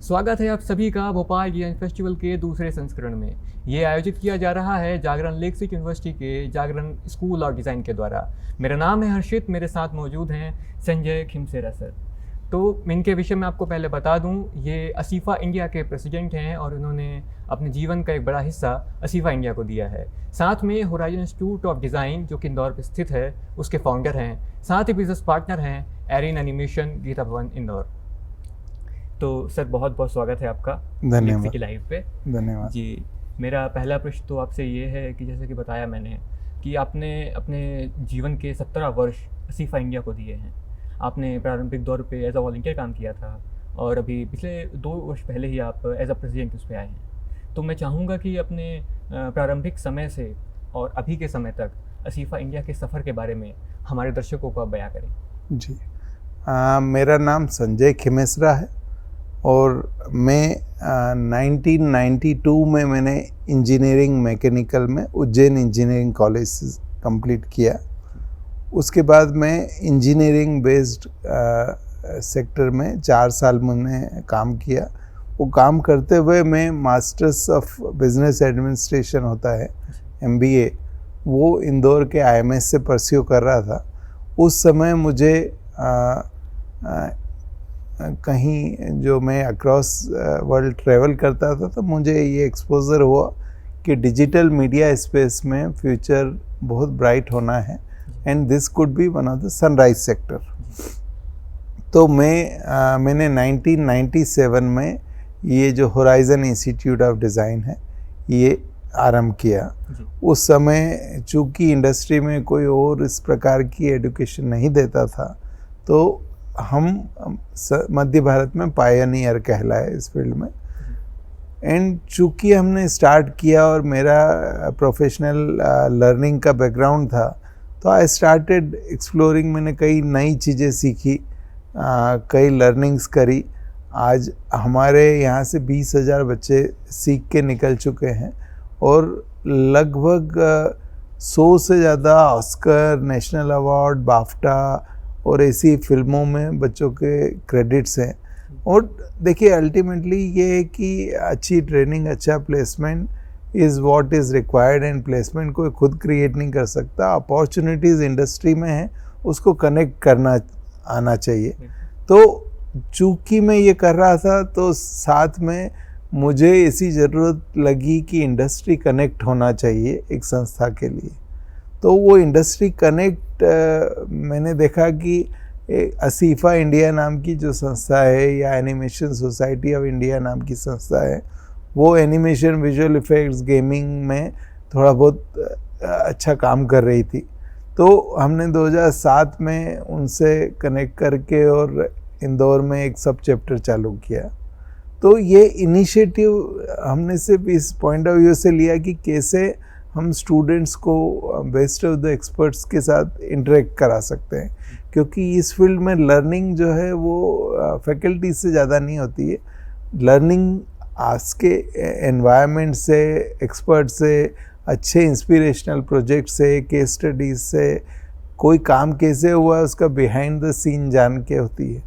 स्वागत है आप सभी का भोपाल डिजाइन फेस्टिवल के दूसरे संस्करण में। ये आयोजित किया जा रहा है जागरण लेक सिटी यूनिवर्सिटी के जागरण स्कूल ऑफ डिज़ाइन के द्वारा। मेरा नाम है हर्षित, मेरे साथ मौजूद हैं संजय खिमसेरा सर। तो इनके विषय में आपको पहले बता दूं, ये असीफ़ा इंडिया के प्रेसिडेंट हैं और उन्होंने अपने जीवन का एक बड़ा हिस्सा असीफ़ा इंडिया को दिया है। साथ में होराइजन इंस्टीट्यूट ऑफ डिज़ाइन जो कि इंदौर पर स्थित है उसके फाउंडर हैं। साथ ही बिजनेस पार्टनर हैं एरिन एनिमेशन गीता भवन इंदौर। तो सर बहुत बहुत स्वागत है आपका धन्यवाद सिटी लाइव पे। धन्यवाद जी, मेरा पहला प्रश्न तो आपसे ये है कि जैसे कि बताया मैंने कि आपने अपने जीवन के 17 वर्ष असीफ़ा इंडिया को दिए हैं। आपने प्रारंभिक दौर पे एज अ वॉलंटियर काम किया था और अभी पिछले 2 वर्ष पहले ही आप एज अ प्रेसिडेंट उस पर आए हैं। तो मैं चाहूँगा कि अपने प्रारंभिक समय से और अभी के समय तक असीफ़ा इंडिया के सफ़र के बारे में हमारे दर्शकों को आप बयां करें। जी, मेरा नाम संजय खिमेसरा है और मैं 1992 में मैंने इंजीनियरिंग मैकेनिकल में उज्जैन इंजीनियरिंग कॉलेज से कंप्लीट किया। उसके बाद मैं इंजीनियरिंग बेस्ड सेक्टर में 4 साल मैंने काम किया। वो काम करते हुए मैं मास्टर्स ऑफ बिजनेस एडमिनिस्ट्रेशन होता है MBA, वो इंदौर के IMS से परस्यू कर रहा था। उस समय मुझे कहीं जो मैं अक्रॉस वर्ल्ड ट्रैवल करता था तो मुझे ये एक्सपोज़र हुआ कि डिजिटल मीडिया स्पेस में फ्यूचर बहुत ब्राइट होना है and this could be one of the sunrise sector. तो मैंने 1997 में ये जो होराइजन इंस्टीट्यूट ऑफ डिज़ाइन है ये आरंभ किया। उस समय चूँकि इंडस्ट्री में कोई और इस प्रकार की एजुकेशन नहीं देता था तो हम मध्य भारत में पायनियर कहलाए इस फील्ड में। एंड चूँकि हमने स्टार्ट किया और मेरा प्रोफेशनल लर्निंग का बैकग्राउंड था तो आई स्टार्टेड एक्सप्लोरिंग। मैंने कई नई चीज़ें सीखी, कई लर्निंग्स करी। आज हमारे यहाँ से 20,000 बच्चे सीख के निकल चुके हैं और लगभग 100 से ज़्यादा ऑस्कर, नेशनल अवार्ड, बाफ्टा और ऐसी फिल्मों में बच्चों के क्रेडिट्स हैं। और देखिए अल्टीमेटली ये है कि अच्छी ट्रेनिंग, अच्छा placement is what is required and placement कोई खुद क्रिएट नहीं कर सकता। अपॉर्चुनिटीज़ इंडस्ट्री में है, उसको कनेक्ट करना आना चाहिए। तो चूँकि मैं ये कर रहा था तो साथ में मुझे ऐसी ज़रूरत लगी कि इंडस्ट्री कनेक्ट होना चाहिए एक संस्था के लिए। तो वो इंडस्ट्री कनेक्ट मैंने देखा कि असीफ़ा इंडिया नाम की जो संस्था है या एनिमेशन सोसाइटी ऑफ इंडिया नाम की संस्था है वो एनिमेशन, विजुअल इफ़ेक्ट्स, गेमिंग में थोड़ा बहुत अच्छा काम कर रही थी। तो हमने 2007 में उनसे कनेक्ट करके और इंदौर में एक सब चैप्टर चालू किया। तो ये इनिशिएटिव हमने सिर्फ इस पॉइंट ऑफ व्यू से लिया कि कैसे हम स्टूडेंट्स को बेस्ट ऑफ द एक्सपर्ट्स के साथ इंटरेक्ट करा सकते हैं, क्योंकि इस फील्ड में लर्निंग जो है वो फैकल्टी से ज़्यादा नहीं होती है। लर्निंग आज के एनवायरनमेंट से, एक्सपर्ट से, अच्छे इंस्पिरेशनल प्रोजेक्ट से, केस स्टडीज से, कोई काम कैसे हुआ उसका बिहाइंड द सीन जान के होती है।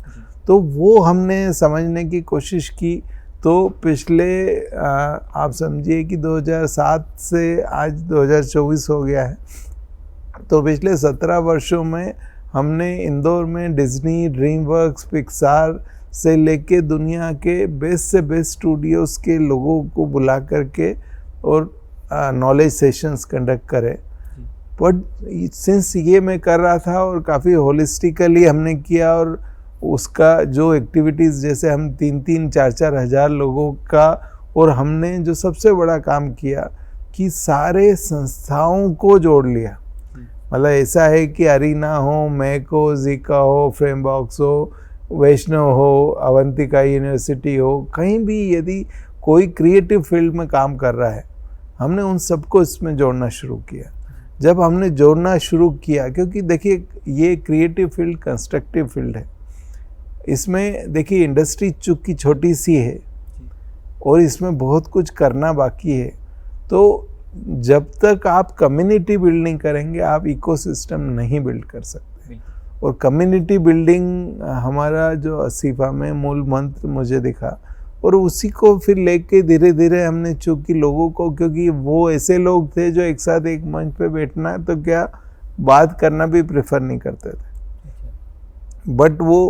तो वो हमने समझने की कोशिश की। तो पिछले आप समझिए कि 2007 से आज 2024 हो गया है, तो पिछले 17 वर्षों में हमने इंदौर में डिज्नी, ड्रीमवर्क्स, पिक्सार से लेके दुनिया के बेस्ट से बेस्ट स्टूडियोज़ के लोगों को बुला करके और नॉलेज सेशंस कंडक्ट करे। बट सिंस ये मैं कर रहा था और काफ़ी होलिस्टिकली हमने किया और उसका जो एक्टिविटीज़ जैसे हम 3-3, 4-4 हज़ार लोगों का, और हमने जो सबसे बड़ा काम किया कि सारे संस्थाओं को जोड़ लिया। मतलब ऐसा है कि अरीना हो, मैक हो, जीका हो, फ्रेमबॉक्स हो, वैष्णव हो, अवंतिका यूनिवर्सिटी हो, कहीं भी यदि कोई क्रिएटिव फील्ड में काम कर रहा है हमने उन सबको इसमें जोड़ना शुरू किया। जब हमने जोड़ना शुरू किया, क्योंकि देखिए ये क्रिएटिव फील्ड कंस्ट्रक्टिव फील्ड है, इसमें देखिए इंडस्ट्री चूँकि छोटी सी है और इसमें बहुत कुछ करना बाकी है। तो जब तक आप कम्युनिटी बिल्डिंग करेंगे आप इकोसिस्टम नहीं बिल्ड कर सकते। और कम्युनिटी बिल्डिंग हमारा जो असीफ़ा में मूल मंत्र मुझे दिखा और उसी को फिर लेके धीरे धीरे हमने चूँकि लोगों को, क्योंकि वो ऐसे लोग थे जो एक साथ एक मंच पे बैठना तो क्या बात करना भी प्रेफर नहीं करते थे। बट वो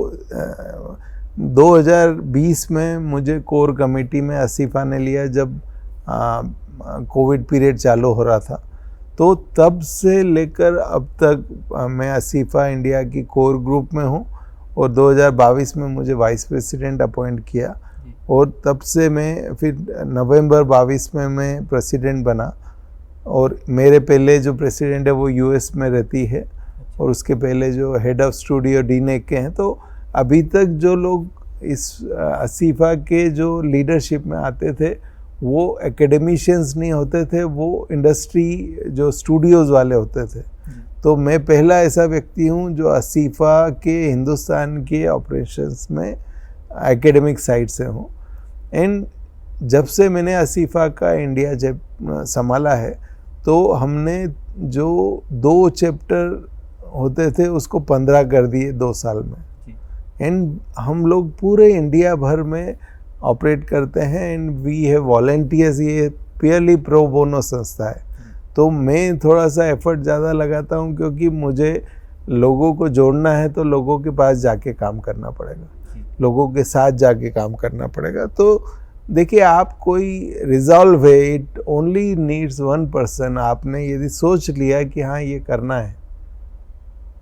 2020 में मुझे कोर कमेटी में आसिफा ने लिया जब कोविड पीरियड चालू हो रहा था, तो तब से लेकर अब तक मैं आसिफा इंडिया की कोर ग्रुप में हूँ और 2022 में मुझे वाइस प्रेसिडेंट अपॉइंट किया और तब से मैं फिर नवंबर 22 में मैं प्रेसिडेंट बना। और मेरे पहले जो प्रेसिडेंट है वो यूएस में रहती है और उसके पहले जो हेड ऑफ स्टूडियो डीनेक के हैं। तो अभी तक जो लोग इस आसिफा के जो लीडरशिप में आते थे वो एकेडमिशियंस नहीं होते थे, वो इंडस्ट्री जो स्टूडियोज़ वाले होते थे। तो मैं पहला ऐसा व्यक्ति हूँ जो आसिफा के हिंदुस्तान के ऑपरेशंस में एकेडमिक साइड से हूँ। एंड जब से मैंने आसिफा का इंडिया जब संभाला है तो हमने जो 2 चैप्टर होते थे उसको 15 कर दिए 2 साल में। एंड हम लोग पूरे इंडिया भर में ऑपरेट करते हैं एंड वी हैव वॉलंटियर्स। ये प्योरली प्रो बोनो संस्था है, तो मैं थोड़ा सा एफर्ट ज़्यादा लगाता हूँ क्योंकि मुझे लोगों को जोड़ना है तो लोगों के पास जाके काम करना पड़ेगा, लोगों के साथ जाके काम करना पड़ेगा। तो देखिए, आप कोई रिजॉल्व है, इट ओनली नीड्स 1 पर्सन। आपने यदि सोच लिया कि हाँ ये करना है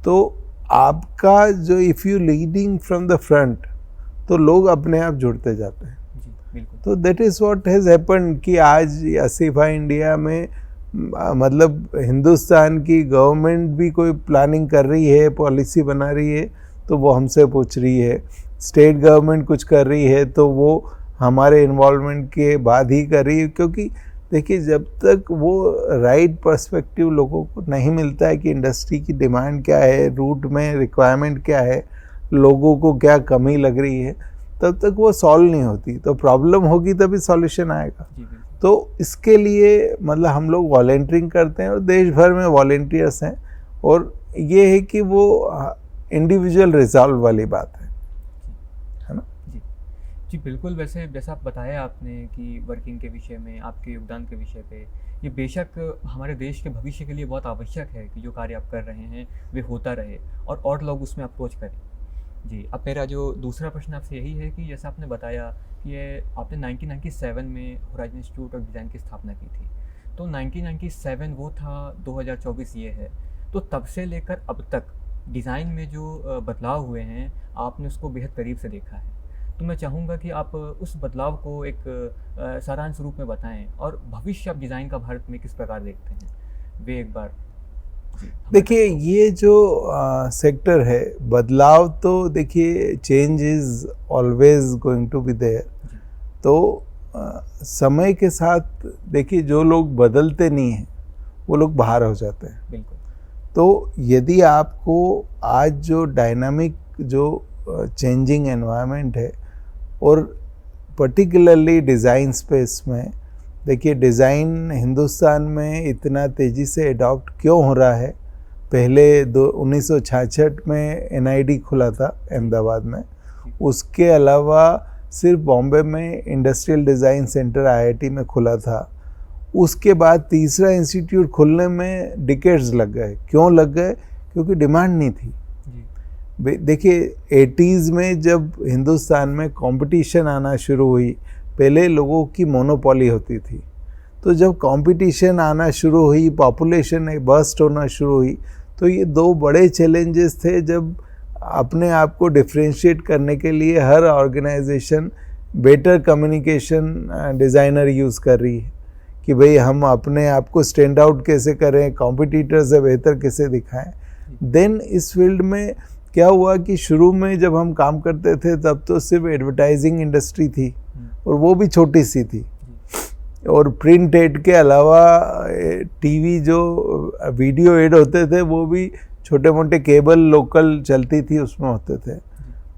तो आपका जो if you leading from the front तो लोग अपने आप जुड़ते जाते हैं। तो that is what has happened कि आज आसिफा इंडिया में मतलब हिंदुस्तान की गवर्नमेंट भी कोई प्लानिंग कर रही है, पॉलिसी बना रही है तो वो हमसे पूछ रही है, स्टेट गवर्नमेंट कुछ कर रही है तो वो हमारे इन्वॉल्वमेंट के बाद ही कर रही है। क्योंकि देखिए, जब तक वो राइट पर्सपेक्टिव लोगों को नहीं मिलता है कि इंडस्ट्री की डिमांड क्या है, रूट में रिक्वायरमेंट क्या है, लोगों को क्या कमी लग रही है, तब तक वो सॉल्व नहीं होती। तो प्रॉब्लम होगी तभी सॉल्यूशन आएगा। तो इसके लिए मतलब हम लोग वॉलंटियरिंग करते हैं और देश भर में वॉलंटियर्स हैं और ये है कि वो इंडिविजुअल रिजॉल्व वाली बात है ना। जी बिल्कुल। वैसे जैसा आप बताया आपने कि वर्किंग के विषय में, आपके योगदान के विषय पे, ये बेशक हमारे देश के भविष्य के लिए बहुत आवश्यक है कि जो कार्य आप कर रहे हैं वे होता रहे और लोग उसमें अप्रोच करें। जी, अब मेरा जो दूसरा प्रश्न आपसे यही है कि जैसा आपने बताया कि ये आपने 1997 में होराइजन इंस्टीट्यूट ऑफ डिज़ाइन की स्थापना की थी, तो 1997 वो था, 2024 ये है, तो तब से लेकर अब तक डिज़ाइन में जो बदलाव हुए हैं आपने उसको बेहद करीब से देखा है। तो मैं चाहूँगा कि आप उस बदलाव को एक सारांश रूप में बताएं और भविष्य आप डिज़ाइन का भारत में किस प्रकार देखते हैं, वे एक बार। देखिए, ये जो सेक्टर है, बदलाव तो देखिए change is always going to be there. तो समय के साथ देखिए जो लोग बदलते नहीं हैं वो लोग बाहर हो जाते हैं। बिल्कुल। तो यदि आपको आज जो डायनामिक जो चेंजिंग एनवायरनमेंट है और पर्टिकुलरली डिज़ाइन स्पेस में, देखिए डिज़ाइन हिंदुस्तान में इतना तेज़ी से अडॉप्ट क्यों हो रहा है। पहले 1966 में NID खुला था अहमदाबाद में, उसके अलावा सिर्फ बॉम्बे में इंडस्ट्रियल डिज़ाइन सेंटर IIT में खुला था। उसके बाद तीसरा इंस्टीट्यूट खुलने में डिकेड्स लग गए। क्यों लग गए? क्योंकि डिमांड नहीं थी। देखिए 80s में जब हिंदुस्तान में कंपटीशन आना शुरू हुई, पहले लोगों की मोनोपोली होती थी, तो जब कंपटीशन आना शुरू हुई, पॉपुलेशन बर्स्ट होना शुरू हुई, तो ये 2 बड़े चैलेंजेस थे। जब अपने आप को डिफ्रेंशिएट करने के लिए हर organisation better communication designer use कर रही है कि भाई हम अपने आप को स्टैंड आउट कैसे करें, कॉम्पिटिटर से बेहतर कैसे दिखाएं। देन इस फील्ड में क्या हुआ कि शुरू में जब हम काम करते थे तब तो सिर्फ एडवर्टाइजिंग इंडस्ट्री थी और वो भी छोटी सी थी, और प्रिंट एड के अलावा टीवी जो वीडियो एड होते थे वो भी छोटे मोटे केबल लोकल चलती थी उसमें होते थे।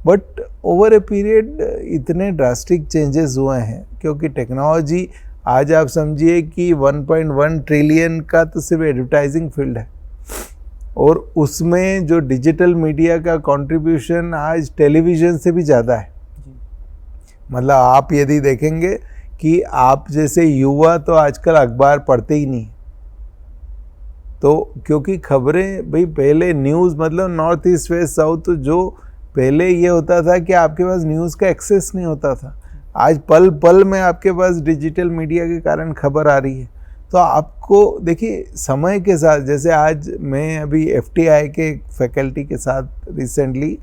बट ओवर ए पीरियड इतने ड्रास्टिक चेंजेस हुए हैं क्योंकि टेक्नोलॉजी, आज आप समझिए कि 1.1 ट्रिलियन का तो सिर्फ एडवर्टाइजिंग फील्ड है और उसमें जो डिजिटल मीडिया का कंट्रीब्यूशन आज टेलीविज़न से भी ज़्यादा है। मतलब आप यदि देखेंगे कि आप जैसे युवा तो आजकल अखबार पढ़ते ही नहीं, तो क्योंकि खबरें भाई पहले न्यूज़ मतलब नॉर्थ ईस्ट वेस्ट साउथ, तो जो पहले ये होता था कि आपके पास न्यूज़ का एक्सेस नहीं होता था, आज पल पल में आपके पास डिजिटल मीडिया के कारण खबर आ रही है। तो आपको देखिए समय के साथ, जैसे आज मैं अभी FTI के फैकल्टी के साथ recently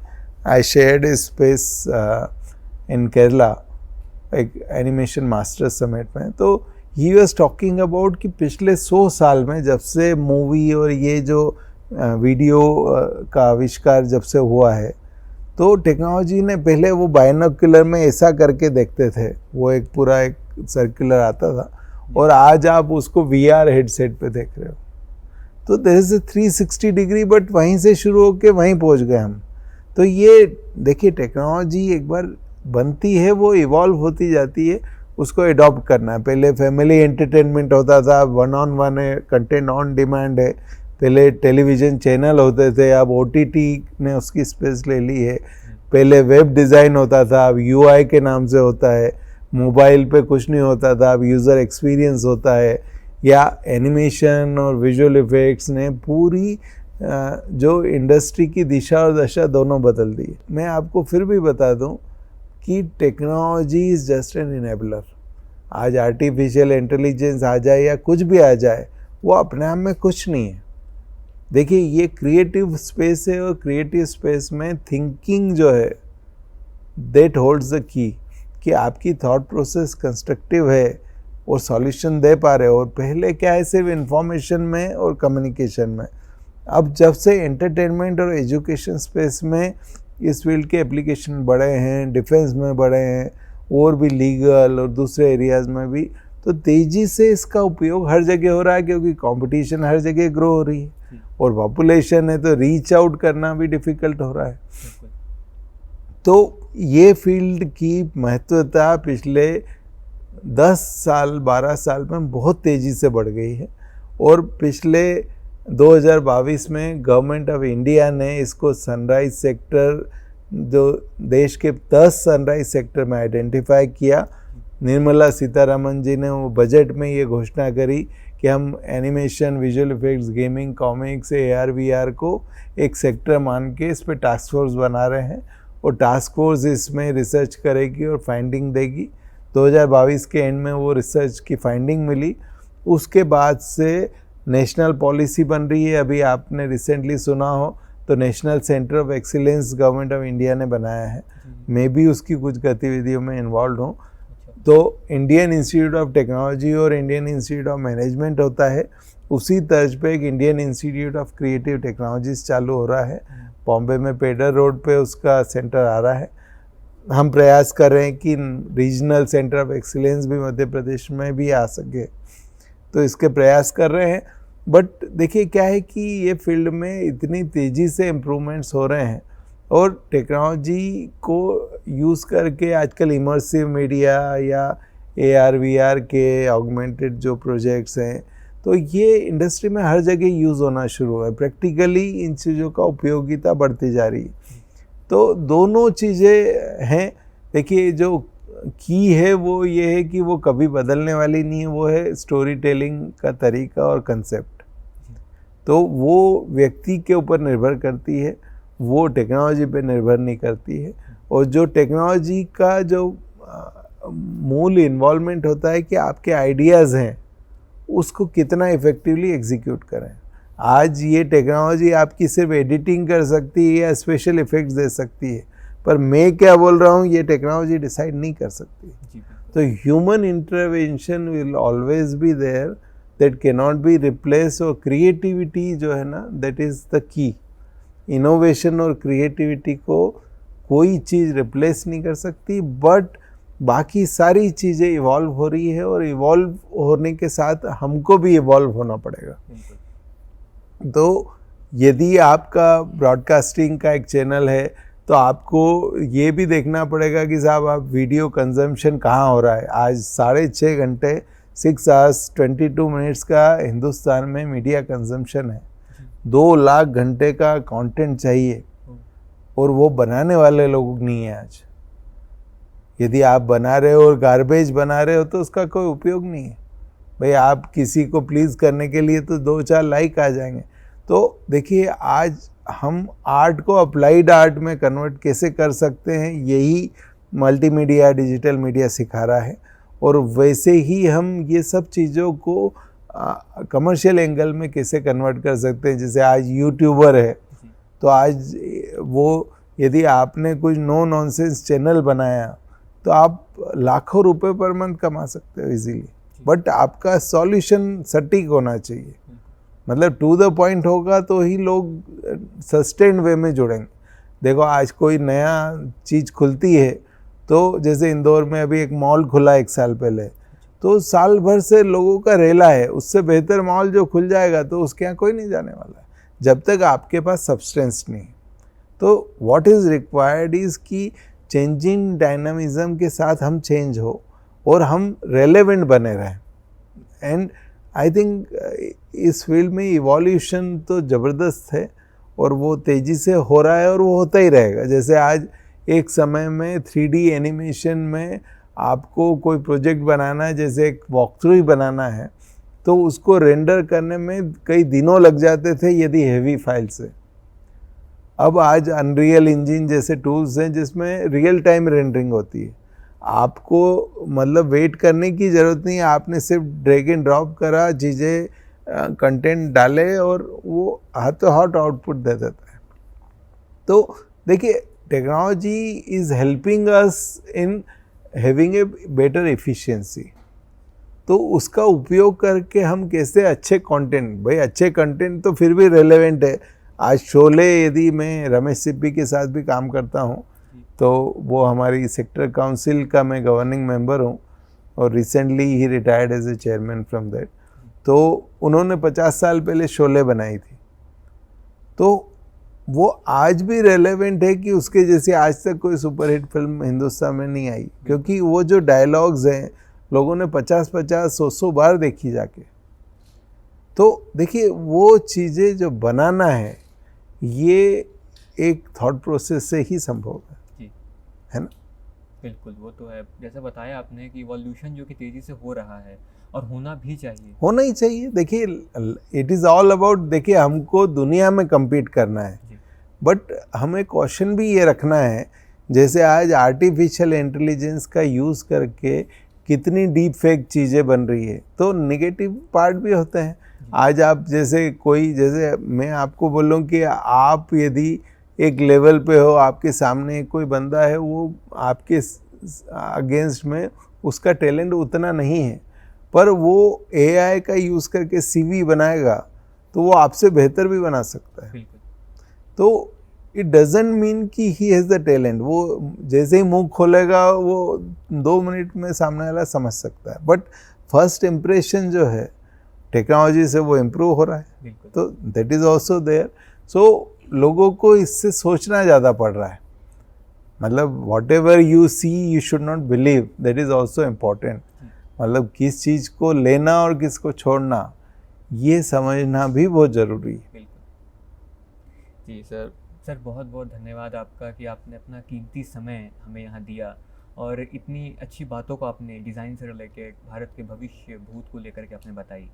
I shared space in Kerala एक एनिमेशन मास्टर समिट में, तो ही वॉज टॉकिंग अबाउट कि पिछले 100 साल में जब से मूवी और ये जो वीडियो का आविष्कार जब से हुआ है, तो टेक्नोलॉजी ने पहले वो बाइनोक्यूलर में ऐसा करके देखते थे, वो एक पूरा एक सर्कुलर आता था, और आज आप उसको VR हेडसेट पे देख रहे हो, तो देयर इज 360 डिग्री, बट वहीं से शुरू होके वहीं पहुंच गए हम। तो ये देखिए टेक्नोलॉजी एक बार बनती है वो इवॉल्व होती जाती है, उसको एडॉप्ट करना है। पहले फैमिली एंटरटेनमेंट होता था, 1-on-1 है, कंटेंट ऑन डिमांड है, पहले टेलीविज़न चैनल होते थे, अब OTT ने उसकी स्पेस ले ली है, पहले वेब डिज़ाइन होता था, अब UI के नाम से होता है, मोबाइल पे कुछ नहीं होता था, अब यूज़र एक्सपीरियंस होता है, या एनिमेशन और विजुअल इफ़ेक्ट्स ने पूरी जो इंडस्ट्री की दिशा और दशा दोनों बदल दी। मैं आपको फिर भी बता दूं कि technology is just an enabler. आज आर्टिफिशियल इंटेलिजेंस आ जाए या कुछ भी आ जाए, वो अपने आप में कुछ नहीं है। देखिए ये क्रिएटिव स्पेस है, और क्रिएटिव स्पेस में थिंकिंग जो है दैट होल्ड्स द की, कि आपकी थॉट प्रोसेस कंस्ट्रक्टिव है और सॉल्यूशन दे पा रहे हो। और पहले क्या है, सिर्फ इंफॉर्मेशन में और कम्युनिकेशन में, अब जब से एंटरटेनमेंट और एजुकेशन स्पेस में इस फील्ड के एप्लीकेशन बढ़े हैं, डिफेंस में बढ़े हैं, और भी लीगल और दूसरे एरियाज़ में भी, तो तेज़ी से इसका उपयोग हर जगह हो रहा है, क्योंकि कंपटीशन हर जगह ग्रो हो रही है, और पॉपुलेशन है तो रीच आउट करना भी डिफ़िकल्ट हो रहा है। तो ये फील्ड की महत्वता पिछले 10 साल 12 साल में बहुत तेज़ी से बढ़ गई है, और पिछले 2022 में गवर्नमेंट ऑफ इंडिया ने इसको सनराइज सेक्टर, जो देश के 10 सनराइज सेक्टर में आइडेंटिफाई किया। निर्मला सीतारमन जी ने वो बजट में ये घोषणा करी कि हम animation, visual effects, gaming, comics, AR VR को एक सेक्टर मान के इस पर टास्क फोर्स बना रहे हैं, और टास्क फोर्स इसमें रिसर्च करेगी और फाइंडिंग देगी। 2022 के एंड में वो रिसर्च की फाइंडिंग मिली, उसके बाद से नेशनल पॉलिसी बन रही है। अभी आपने रिसेंटली सुना हो तो national centre of excellence government of India ने बनाया है, मैं भी उसकी कुछ गतिविधियों में इन्वॉल्व हूँ। तो इंडियन इंस्टीट्यूट ऑफ टेक्नोलॉजी और इंडियन इंस्टीट्यूट ऑफ मैनेजमेंट होता है, उसी तर्ज पे एक Indian institute of creative technologies चालू हो रहा है, बॉम्बे में पेडर रोड पे उसका सेंटर आ रहा है। हम प्रयास कर रहे हैं कि रीजनल सेंटर ऑफ एक्सीलेंस भी मध्य प्रदेश में भी आ सके, तो इसके प्रयास कर रहे हैं। बट देखिए क्या है कि ये फील्ड में इतनी तेज़ी से इम्प्रूवमेंट्स हो रहे हैं, और टेक्नोलॉजी को यूज़ करके आजकल इमर्सिव मीडिया या AR VR के ऑगमेंटेड जो प्रोजेक्ट्स हैं, तो ये इंडस्ट्री में हर जगह यूज़ होना शुरू हुआ है। प्रैक्टिकली इन चीज़ों का उपयोगिता बढ़ती जा रही है। तो दोनों चीज़ें हैं। देखिए जो की है वो ये है कि वो कभी बदलने वाली नहीं है, वो है स्टोरी टेलिंग का तरीका और कंसेप्ट। तो वो व्यक्ति के ऊपर निर्भर करती है, वो टेक्नोलॉजी पे निर्भर नहीं करती है। और जो टेक्नोलॉजी का जो मूल इन्वॉल्वमेंट होता है कि आपके आइडियाज़ हैं उसको कितना इफ़ेक्टिवली एग्जीक्यूट करें। आज ये टेक्नोलॉजी आपकी सिर्फ एडिटिंग कर सकती है या स्पेशल इफ़ेक्ट्स दे सकती है, पर मैं क्या बोल रहा हूँ ये टेक्नोलॉजी डिसाइड नहीं कर सकती। तो human intervention will always be there, that can not be replace. और क्रिएटिविटी जो है ना, that is the key. Innovation और क्रिएटिविटी को कोई चीज़ रिप्लेस नहीं कर सकती, बट बाकी सारी चीज़ें इवॉल्व हो रही है, और इवॉल्व होने के साथ हमको भी इवॉल्व होना पड़ेगा। तो यदि आपका ब्रॉडकास्टिंग का एक चैनल है तो आपको ये भी देखना पड़ेगा कि साहब आप वीडियो कंजम्पशन कहाँ हो रहा है। आज 6.5 घंटे 6 hours 22 minutes का हिंदुस्तान में मीडिया कंजम्पशन है। 2 लाख घंटे का कंटेंट चाहिए, और वो बनाने वाले लोग नहीं है आज। यदि आप बना रहे हो और गार्बेज बना रहे हो तो उसका कोई उपयोग नहीं है भाई। आप किसी को प्लीज़ करने के लिए तो 2-4 लाइक आ जाएंगे। तो देखिए आज हम आर्ट को अप्लाइड आर्ट में कन्वर्ट कैसे कर सकते हैं, यही मल्टीमीडिया डिजिटल मीडिया सिखा रहा है। और वैसे ही हम ये सब चीज़ों को कमर्शियल एंगल में कैसे कन्वर्ट कर सकते हैं। जैसे आज यूट्यूबर है तो आज वो यदि आपने कुछ नो नॉनसेंस चैनल बनाया तो आप लाखों रुपए पर मंथ कमा सकते हो इजीली। बट आपका सॉल्यूशन सटीक होना चाहिए, मतलब टू द पॉइंट होगा तो ही लोग सस्टेन्ड वे में जुड़ेंगे। देखो आज कोई नया चीज़ खुलती है तो जैसे इंदौर में अभी एक मॉल खुला 1 साल पहले, तो साल भर से लोगों का रेला है। उससे बेहतर मॉल जो खुल जाएगा तो उसके यहाँ कोई नहीं जाने वाला है जब तक आपके पास सब्सटेंस नहीं। तो व्हाट इज़ रिक्वायर्ड इज़ कि चेंजिंग डायनामिज्म के साथ हम चेंज हो और हम रेलेवेंट बने रहें। एंड आई थिंक इस फील्ड में इवोल्यूशन तो ज़बरदस्त है और वो तेज़ी से हो रहा है और वो होता ही रहेगा। जैसे आज एक समय में 3D एनिमेशन में आपको कोई प्रोजेक्ट बनाना है, जैसे एक वॉक थ्रू ही बनाना है, तो उसको रेंडर करने में कई दिनों लग जाते थे यदि हेवी फाइल से। अब आज अनरियल इंजन जैसे टूल्स हैं जिसमें रियल टाइम रेंडरिंग होती है। आपको मतलब वेट करने की ज़रूरत नहीं है, आपने सिर्फ ड्रैग एंड ड्रॉप करा, चीज़ें कंटेंट डाले और वो हाथों हाथ आउटपुट दे देता है। तो देखिए technology is helping us in having a better efficiency. तो उसका उपयोग करके हम कैसे अच्छे कंटेंट, भाई अच्छे कंटेंट तो फिर भी रेलेवेंट है। आज शोले यदि मैं रमेश सिप्पी के साथ भी काम करता हूँ तो वो हमारी सेक्टर काउंसिल का मैं गवर्निंग मेंबर हूँ और रिसेंटली ही retired as a chairman from that. तो उन्होंने 50 साल पहले शोले बनाई थी, तो वो आज भी रेलेवेंट है कि उसके जैसे आज तक कोई सुपरहिट फिल्म हिंदुस्तान में नहीं आई, क्योंकि वो जो डायलॉग्स हैं लोगों ने 50-50 100 बार देखी जाके। तो देखिए वो चीज़ें जो बनाना है ये एक थॉट प्रोसेस से ही संभव है ना। बिल्कुल, वो तो है। जैसे बताया आपने कि इवोल्यूशन जो कि तेज़ी से हो रहा है और होना भी चाहिए, होना ही चाहिए। देखिए इट इज़ ऑल अबाउट, देखिए हमको दुनिया में compete करना है, बट हमें क्वेश्चन भी ये रखना है। जैसे आज आर्टिफिशियल इंटेलिजेंस का यूज़ करके कितनी डीप फेक चीज़ें बन रही है, तो नेगेटिव पार्ट भी होते हैं। आज आप जैसे कोई, जैसे मैं आपको बोलूँ कि आप यदि एक लेवल पे हो, आपके सामने कोई बंदा है, वो आपके अगेंस्ट में उसका टैलेंट उतना नहीं है, पर वो AI का यूज़ करके CV बनाएगा तो वो आपसे बेहतर भी बना सकता है। तो इट डजेंट मीन कि ही हैज़ द टैलेंट। वो जैसे ही मुंह खोलेगा वो 2 मिनट में सामने वाला समझ सकता है, बट फर्स्ट इम्प्रेशन जो है टेक्नोलॉजी से वो इम्प्रूव हो रहा है, तो that is also there. So लोगों को इससे सोचना ज़्यादा पड़ रहा है। मतलब whatever you see you should not believe, that is also important. मतलब किस चीज़ को लेना और किसको छोड़ना, ये समझना भी बहुत ज़रूरी है। जी सर बहुत बहुत धन्यवाद आपका कि आपने अपना कीमती समय हमें यहाँ दिया और इतनी अच्छी बातों को आपने डिज़ाइन से लेकर भारत के भविष्य भूत को लेकर के आपने बताई।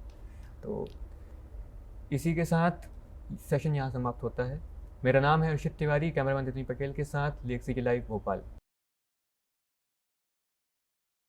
तो इसी के साथ सेशन यहाँ समाप्त होता है। मेरा नाम है अर्शित तिवारी, कैमरामैन तितली पटेल के साथ लेक सिटी लाइव भोपाल।